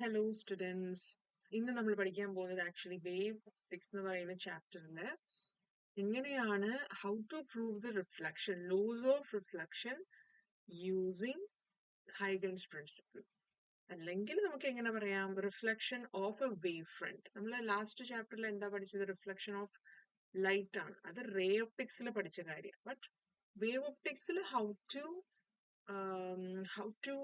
Hello students, ഇന്ന് നമ്മൾ പഠിക്കാൻ പോകുന്നത് ആക്ച്വലി വേവ് ഒപ്റ്റിക്സ് എന്ന് പറയുന്ന ചാപ്റ്ററില് എങ്ങനെയാണ് how to prove the reflection laws of reflection using Huygens principle, അല്ലെങ്കിൽ നമുക്ക് എങ്ങനെ പറയാം reflection of a wave front. നമ്മൾ ലാസ്റ്റ് ചാപ്റ്ററിൽ എന്താ പഠിച്ചത്? റിഫ്ലക്ഷൻ ഓഫ് ലൈറ്റ് ആണ്. അത് റേ ഒപ്റ്റിക്സിൽ പഠിച്ച കാര്യം. ബട്ട് വേവ് ഒപ്റ്റിക്സിൽ how to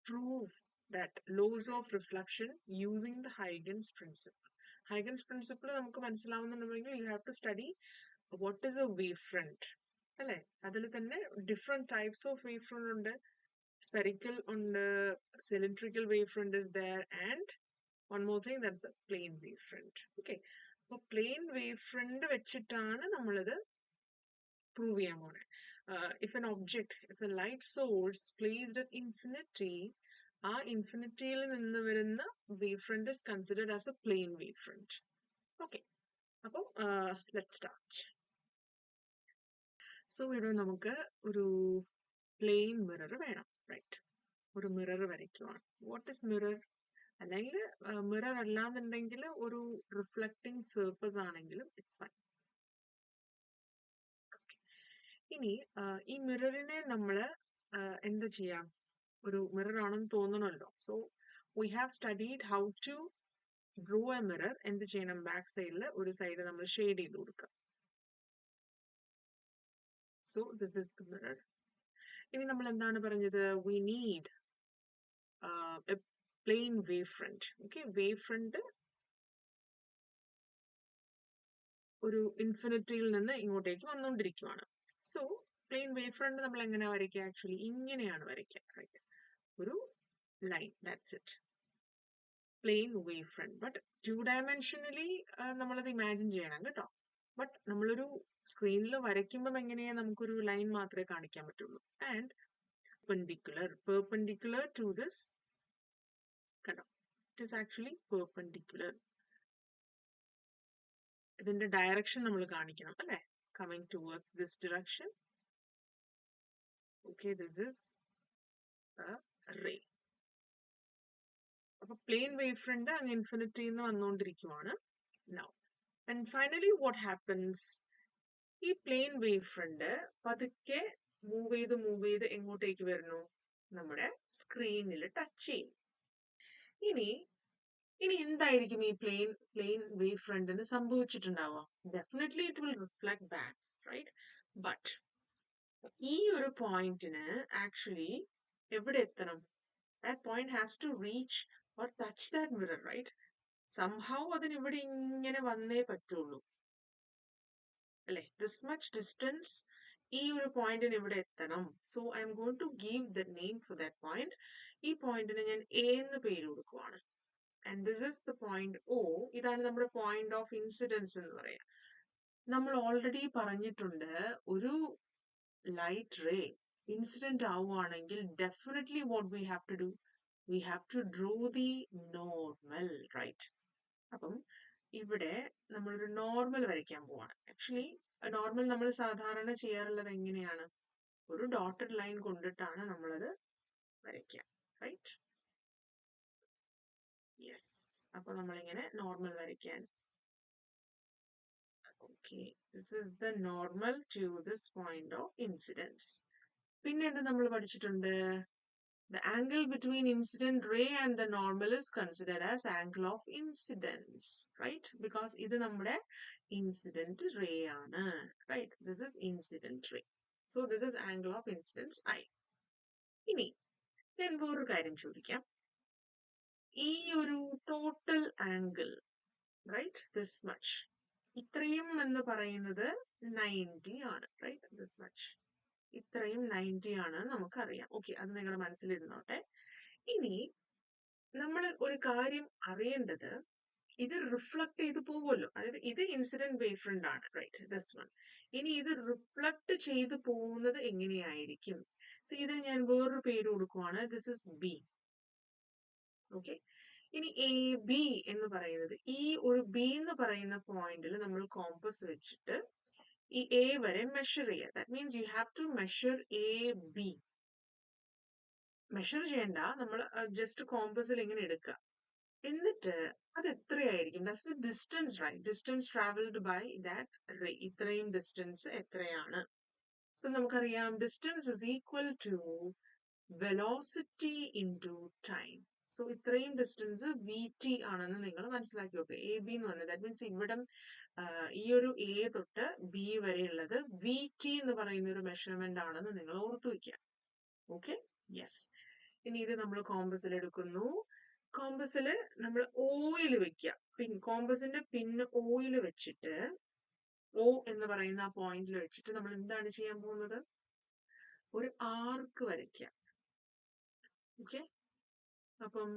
prove that laws of reflection using the Huygens principle. Huygens principle നമുക്ക് മനസ്സിലാവുന്നുണ്ടെങ്കിൽ you have to study what is a wavefront. അല്ലെ? അതിൽ തന്നെ different types of wavefront ഉണ്ട്. Spherical ഉണ്ട്, cylindrical wavefront is there, and one more thing, that's a plane wavefront. Okay. അപ്പൊ plane wavefront വെച്ചിട്ടാണ് നമ്മളിത് prove ചെയ്യാൻ പോണേ. If an object, if a light source placed at infinity, ആ ഇൻഫിനിറ്റിയിൽ നിന്ന് വരുന്ന wave front is considered as a plane wavefront. Okay. അപ്പോൾ let's start. So ഇവിടെ നമുക്ക് ഒരു പ്ലെയിൻ മിറർ വേണം, റൈറ്റ്? ഒരു മിറർ വരയ്ക്കുവാണ്. What is mirror? അല്ലെങ്കിൽ മിറർ അല്ലാന്നുണ്ടെങ്കിൽ ഒരു റിഫ്ലക്റ്റിംഗ് സർഫസ് ആണെങ്കിലും ഇറ്റ്സ് ഫൈൻ. ഇനി ഈ മിററിനെ നമ്മൾ എന്താ ചെയ്യാം? ഒരു മിറർ ആണെന്ന് തോന്നണമല്ലോ. So we have studied how to draw a mirror. എന്ത് ചെയ്യണം? ബാക്ക് സൈഡിൽ ഒരു സൈഡ് നമ്മൾ ഷെയ്ഡ് ചെയ്ത് കൊടുക്കുക. So this is the mirror. ഇനി നമ്മൾ എന്താണ് പറഞ്ഞത്? We need a plane wave front. Okay, wave front ഒരു ഇൻഫിനിറ്റിയിൽ നിന്ന് ഇങ്ങോട്ടേക്ക് വന്നുകൊണ്ടിരിക്കുവാണ്. സോ പ്ലെയിൻ വേവ് ഫ്രണ്ട് നമ്മൾ എങ്ങനെ വരയ്ക്കുക? ആക്ച്വലി ഇങ്ങനെയാണ് വരയ്ക്കുക. ഒരു line, that's it. Plane wave front. But 2 dimensionally നമ്മളത് ഇമാജിൻ ചെയ്യണം കേട്ടോ. ബട്ട് നമ്മളൊരു സ്ക്രീനിൽ വരയ്ക്കുമ്പം എങ്ങനെയാ നമുക്കൊരു ലൈൻ മാത്രമേ കാണിക്കാൻ പറ്റുള്ളൂ. ആൻഡ് perpendicular to this, കണ്ടോ? It is actually perpendicular. ഇതിന്റെ ഡയറക്ഷൻ നമ്മൾ കാണിക്കണം, അല്ലെ? Coming towards this direction. Okay, this is a ray. അപ്പൊ പ്ലെയിൻ വേവ് ഫ്രണ്ട് അങ്ങ് ഇൻഫിനിറ്റിന്ന് വന്നുകൊണ്ടിരിക്കുവാണ്. Now and finally what happens? ഈ പ്ലെയിൻ വേവ് ഫ്രണ്ട് പതുക്കെ മൂവ് ചെയ്ത് എങ്ങോട്ടേക്ക് വരുന്നു? നമ്മുടെ സ്ക്രീനിൽ ടച്ച് ചെയ്യും. ഇനി എന്തായിരിക്കും ഈ പ്ലെയിൻ വേവ് ഫ്രണ്ടിന് സംഭവിച്ചിട്ടുണ്ടാവുക? Definitely it will reflect back, right? But ഈ ഒരു പോയിന്റിന് ആക്ച്വലി എവിടെ എത്തണം? That point has to reach or touch that mirror, right? Somehow അതിന് ഇവിടെ ഇങ്ങനെ വന്നേ പറ്റുള്ളൂ, അല്ലെ? ദിസ് മച്ച് ഡിസ്റ്റൻസ് ഈ ഒരു പോയിന്റിന് ഇവിടെ എത്തണം. So I am going to give the name for that point. ഈ പോയിന്റിന് ഞാൻ എ എന്ന് പേര് കൊടുക്കുവാണ്. And this is the point O. ഇതാണ് നമ്മുടെ പോയിന്റ് ഓഫ് ഇൻസിഡൻസ് എന്ന് പറയാം. നമ്മൾ ഓൾറെഡി പറഞ്ഞിട്ടുണ്ട്, ഒരു ലൈറ്റ് റേ ഇൻസിഡന്റ് ആവുകയാണെങ്കിൽ definitely what we have to do? We have to draw the normal, right? അപ്പം ഇവിടെ നമ്മളൊരു നോർമൽ വരയ്ക്കാൻ പോവാണ്. ആക്ച്വലി നോർമൽ നമ്മൾ സാധാരണ ചെയ്യാറുള്ളത് എങ്ങനെയാണ്? ഒരു ഡോട്ടഡ് ലൈൻ കൊണ്ടിട്ടാണ് നമ്മളത് വരയ്ക്കുക, റൈറ്റ്? യെസ്. അപ്പൊ നമ്മളിങ്ങനെ നോർമൽ വരയ്ക്കാൻ. Okay, this is the normal to this point of incidence. പിന്നെ എന്ത് നമ്മൾ പഠിച്ചിട്ടുണ്ട്? The angle between incident ray and the normal is considered as angle of incidence, right? Because ഇത് നമ്മുടെ incident ray ആണ്, right? This is incident ray. So this is angle of incidence I. ഇനി ഞാൻ വേറൊരു കാര്യം ചോദിക്കാം. ഈ ഒരു total angle, right, this much, ഇത്രയും എന്ന് പറയുന്നത് 90 ആണ്, റൈറ്റ്? ദിസ് മച്ച്, ഇത്രയും 90 ആണ് നമുക്കറിയാം. ഓക്കെ, അത് നിങ്ങളുടെ മനസ്സിലിരുന്നോട്ടെ. ഇനി നമ്മൾ ഒരു കാര്യം അറിയേണ്ടത്, ഇത് റിഫ്ലക്ട് ചെയ്ത് പോകുമല്ലോ. അതായത് ഇത് ഇൻസിഡന്റ് വേവ് ഫ്രണ്ട് ആണ്, റൈറ്റ്? This one. ഇനി ഇത് റിഫ്ലക്ട് ചെയ്ത് പോകുന്നത് എങ്ങനെയായിരിക്കും? സോ ഇതിന് ഞാൻ വേറൊരു പേര് കൊടുക്കുവാണ്. This is B. ഓക്കെ, ഇനി എ ബി എന്ന് പറയുന്നത്, ഈ ഒരു ബി എന്ന് പറയുന്ന പോയിന്റിൽ നമ്മൾ കോമ്പസ് വെച്ചിട്ട് ഈ എ വരെ മെഷർ ചെയ്യുക. That means you have to measure A B. Measure ചെയ്യണ്ട, നമ്മൾ ജസ്റ്റ് കോമ്പസിൽ ഇങ്ങനെ എടുക്കുക. എന്നിട്ട് അത് എത്രയായിരിക്കും? That's the distance, right? Distance travelled by that ray. ഇത്രയും ഡിസ്റ്റൻസ് എത്രയാണ്? സോ നമുക്കറിയാം distance is equal to velocity into time. So ഇത്രയും ഡിസ്റ്റൻസ് വി ടി ആണെന്ന് നിങ്ങൾ മനസ്സിലാക്കി നോക്കുക. എ ബി എന്ന് പറഞ്ഞത് ദാറ്റ് മീൻസ് ഇവിടെ ഈ ഒരു എ തൊട്ട് ബി വരെയുള്ളത് വി ടി എന്ന് പറയുന്ന ഒരു മെഷർമെന്റ് ആണെന്ന് നിങ്ങൾ ഓർത്തു വയ്ക്കുക. Okay, yes. ഇനി ഇത് നമ്മൾ കോമ്പസിൽ എടുക്കുന്നു. കോമ്പസിൽ നമ്മൾ ഓയിൽ വെക്കുക. കോമ്പസിന്റെ പിന്ന് ഓയിൽ വെച്ചിട്ട് ഓ എന്ന് പറയുന്ന ആ പോയിന്റിൽ വെച്ചിട്ട് നമ്മൾ എന്താണ് ചെയ്യാൻ പോകുന്നത്? ഒരു ആർക്ക് വരയ്ക്കുക. ഓക്കെ, അപ്പം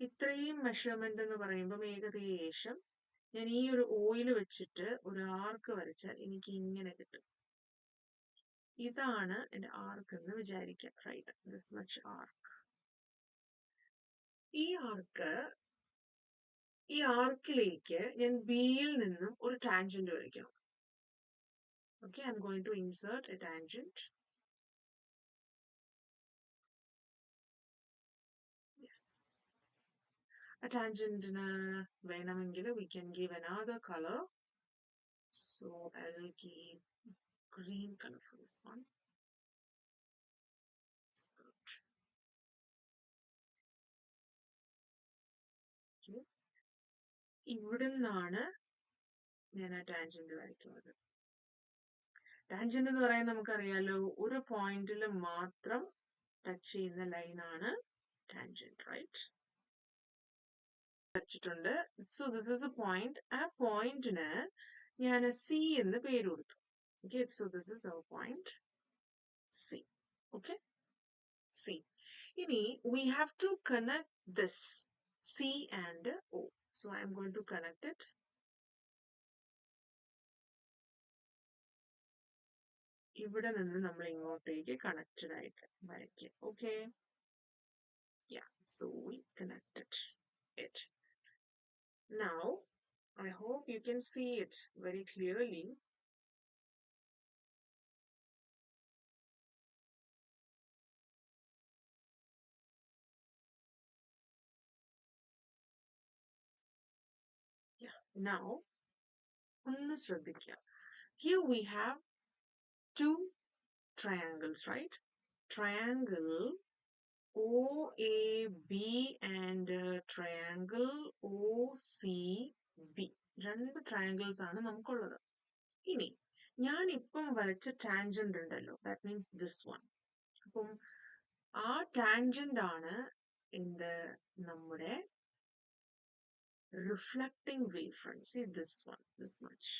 ഇത്രയും മെഷർമെന്റ് എന്ന് പറയുമ്പം ഏകദേശം ഞാൻ ഈ ഒരു ഓയിൽ വെച്ചിട്ട് ഒരു ആർക്ക് വരച്ചാൽ എനിക്ക് ഇങ്ങനെ കിട്ടും. ഇതാണ് എന്റെ ആർക്ക് എന്ന് വിചാരിക്കാം. റൈറ്റ്, ദിസ് മച്ച് ആർക്ക്. ഈ ആർക്കിലേക്ക് ഞാൻ ബിയിൽ നിന്നും ഒരു ടാൻജന്റ് വരയ്ക്കണം. Okay, I'm going to insert a tangent. Yes. A tangent വേണമെങ്കിൽ we can give another color. So I'll give green color for this one. Okay. ഇവിടെ നിന്നാണ് ഞാൻ ആ ടാൻജന്റ് വരയ്ക്കുന്നത്. ടാൻജന്റ് എന്ന് പറയാൻ നമുക്കറിയാലോ, ഒരു പോയിന്റിൽ മാത്രം ടച്ച് ചെയ്യുന്ന ലൈനാണ് ടാൻജന്റ്, റൈറ്റ്? വരച്ചിട്ടുണ്ട്. So this is A point. ആ പോയിന്റിന് ഞാൻ സി എന്ന് പേര് കൊടുത്തു. Okay, so this is our point C. Okay, C. Ini we have to connect this C and O. So I am going to connect it. ഇവിടെ നിന്ന് നമ്മൾ ഇങ്ങോട്ടേക്ക് കണക്റ്റഡ് ആയിട്ട് വരയ്ക്കുക. Okay, yeah, so we connected it. Now I hope you can see it very clearly. Yeah, now ഒന്ന് ശ്രദ്ധിക്കുക. Here we have two triangles, right? Triangle OAB and triangle OCB. രണ്ട് triangles ആണ് നമുക്കുള്ളത്. ഇനി ഞാൻ ഇപ്പം വരച്ച ടാൻജന്റ് ഉണ്ടല്ലോ, ദാറ്റ് മീൻസ് ദിസ് വൺ. അപ്പം ആ ടാൻജന്റ് ആണ് എന്ത്? നമ്മുടെ reflecting wave front. See this one, this much.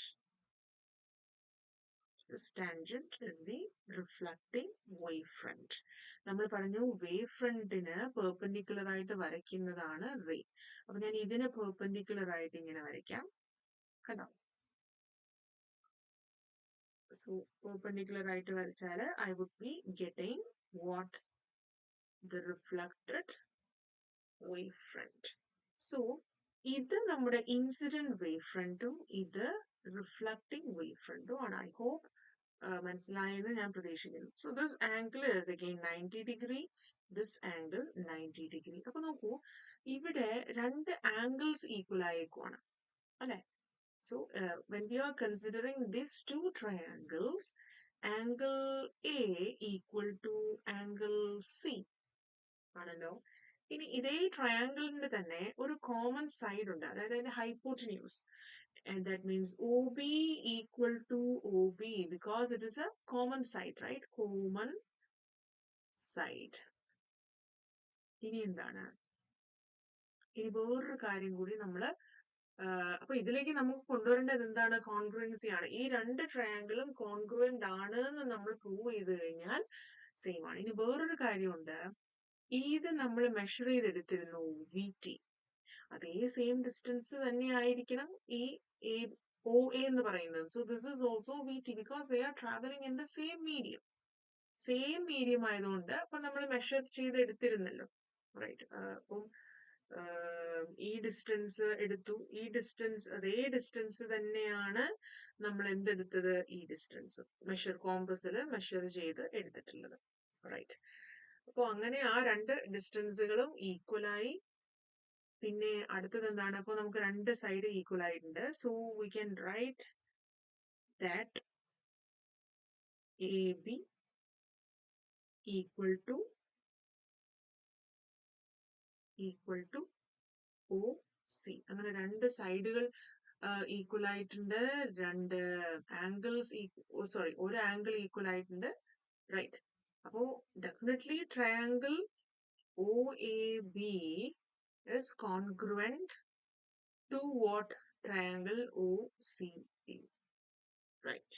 This tangent is the reflecting wavefront. നമ്മൾ പറഞ്ഞു വേവ് ഫ്രണ്ടിന് പെർപെൻഡിക്കുലർ ആയിട്ട് വരയ്ക്കുന്നതാണ് റേ. അപ്പൊ ഞാൻ ഇതിന് പെർപെൻഡിക്കുലർ ആയിട്ട് ഇങ്ങനെ വരയ്ക്കാം. കണ്ടോ? സോ പെർപെൻഡിക്കുലർ ആയിട്ട് വരച്ചാൽ I would be getting what? The reflected wavefront. So ഇത് നമ്മുടെ ഇൻസിഡന്റ് വേവ് ഫ്രണ്ടും ഇത് റിഫ്ലക്റ്റിംഗ് വേവ് ഫ്രണ്ടും ആണ്. I hope മനസ്സിലായെന്ന് ഞാൻ പ്രതീക്ഷിക്കുന്നു. So this angle is again 90 degree, this angle 90 degree. അപ്പൊ നോക്കൂ, ഇവിടെ രണ്ട് ആംഗിൾസ് ഈക്വൽ ആയേക്കുവാണ് അല്ലെ? So when we are considering these two triangles, angle A equal to angle C ആണല്ലോ. ഇനി ഇതേ ട്രയാങ്കിളിന്റെ തന്നെ ഒരു കോമൺ സൈഡ് ഉണ്ട്, അതായത് അതിന്റെ hypotenuse. And that means OB equal to OB because it is a common side, right? Common side. ഇനി എന്താണ്? ഇനി വേറൊരു കാര്യം കൂടി നമ്മള് അപ്പൊ ഇതിലേക്ക് നമുക്ക് കൊണ്ടുവരേണ്ടത് എന്താണ്? കോൺഗ്രുവൻസി ആണ്. ഈ രണ്ട് ട്രയാങ്കിളും കോൺഗ്രുവന്റ് ആണ് എന്ന് നമ്മൾ പ്രൂവ് ചെയ്ത് കഴിഞ്ഞാൽ സെയിം ആണ്. ഇനി വേറൊരു കാര്യമുണ്ട്, ഇത് നമ്മൾ മെഷർ ചെയ്തെടുത്തിരുന്നു വി ടി. അതേ സെയിം ഡിസ്റ്റൻസ് തന്നെ ആയിരിക്കണം ഈ ഒ എ എന്ന് പറയുന്നത്. So this is also we T because they are travelling in the same medium. Same medium ആയതുകൊണ്ട് അപ്പൊ നമ്മൾ മെഷർ ചെയ്ത് എടുത്തിരുന്നല്ലോ, റൈറ്റ്? അപ്പം ഈ ഡിസ്റ്റൻസ് എടുത്തു. ഈ ഡിസ്റ്റൻസ് അതേ ഡിസ്റ്റൻസ് തന്നെയാണ് നമ്മൾ എന്തെടുത്തത്? ഈ ഡിസ്റ്റൻസ് കോമ്പസിൽ മെഷർ ചെയ്ത് എടുത്തിട്ടുള്ളത്, റൈറ്റ്? അപ്പൊ അങ്ങനെ ആ രണ്ട് ഡിസ്റ്റൻസുകളും ഈക്വലായി. പിന്നെ അടുത്തത് എന്താണ്? അപ്പൊ നമുക്ക് രണ്ട് സൈഡ് ഈക്വൽ ആയിട്ടുണ്ട്. So we can write that A B equal to O C. അങ്ങനെ രണ്ട് സൈഡുകൾ ഈക്വൽ ആയിട്ടുണ്ട്, രണ്ട് ആംഗിൾസ് സോറി ഒരു ആംഗിൾ ഈക്വൽ ആയിട്ടുണ്ട്, റൈറ്റ്. അപ്പോ definitely triangle O A B is congruent to what? Triangle OCB. Right.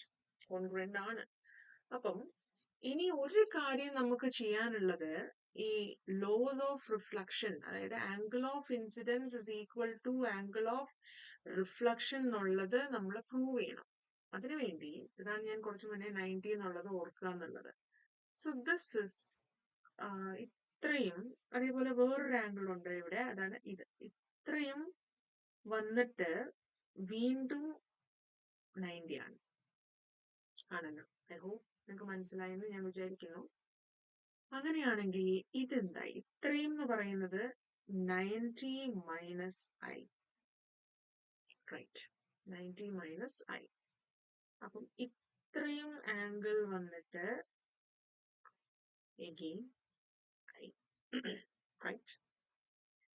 Congruent ആണ്. അപ്പം ഇനി ഒരു കാര്യം നമുക്ക് ചെയ്യാനുള്ളത്, ഈ ലോസ് ഓഫ് റിഫ്ലക്ഷൻ, അതായത് angle of incidence is equal to angle of reflection എന്നുള്ളത് നമ്മൾ പ്രൂവ് ചെയ്യണം. അതിനുവേണ്ടി ഇതാണ് ഞാൻ കുറച്ച് മുന്നേ 90 എന്നുള്ളത് ഓർക്കുക എന്നുള്ളത്. സോ ദിസ് ഇസ് ഇത്രയും, അതേപോലെ വേറൊരു ആംഗിൾ ഉണ്ട് ഇവിടെ, അതാണ് ഇത്. ഇത്രയും വന്നിട്ട് വീണ്ടും 90 ആണ് ആണല്ലോ. ഐ ഹോപ്പ് നിങ്ങൾക്ക് മനസ്സിലായെന്ന് ഞാൻ വിചാരിക്കുന്നു. അങ്ങനെയാണെങ്കിൽ ഇതെന്തായി? ഇത്രയും എന്ന് പറയുന്നത് 90 minus I, right, 90 minus I. അപ്പം ഇത്രയും ആംഗിൾ വന്നിട്ട് എഗെയിൻ ഐ, റൈറ്റ്.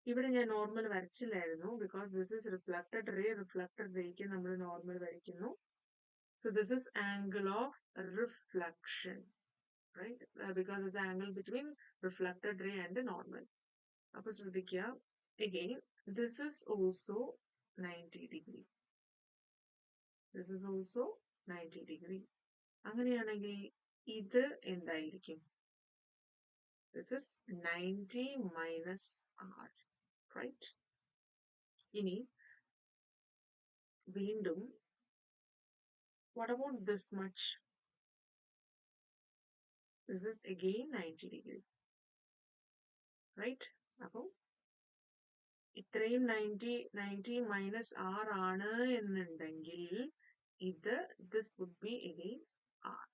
ഇവിടെ ഞാൻ നോർമൽ വരച്ചില്ലായിരുന്നു, because this is reflected ray. Reflected റേക്ക് നമ്മൾ നോർമൽ വരയ്ക്കുന്നു. So this is angle of reflection, right? Because of the angle between reflected ray and the normal. Appo ശ്രദ്ധിക്കുക, again this is also 90 degree. This is also 90 degree. അങ്ങനെയാണെങ്കിൽ ഇത് എന്തായിരിക്കും? This is 90 minus r, right? ഇനി വീണ്ടും what about this much? This is again 90 degree, right? അപ്പോൾ ഇത്രയും 90 minus R ആണ് എന്നുണ്ടെങ്കിൽ ഇത് this would be again R.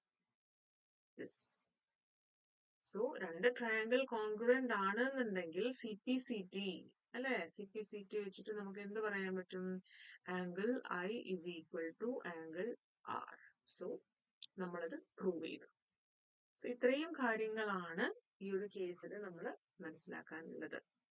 So രണ്ട് ട്രയാങ്കിൾ കോൺഗ്രുവന്റ് ആണ് എന്നുണ്ടെങ്കിൽ സി പി സി ടി അല്ലെ, സി പി സി ടി വെച്ചിട്ട് നമുക്ക് എന്ത് പറയാൻ പറ്റും? Angle I is equal to angle R. So നമ്മളത് പ്രൂവ് ചെയ്തു. സോ ഇത്രയും കാര്യങ്ങളാണ് ഈ ഒരു കേസിൽ നമ്മൾ മനസ്സിലാക്കാനുള്ളത്.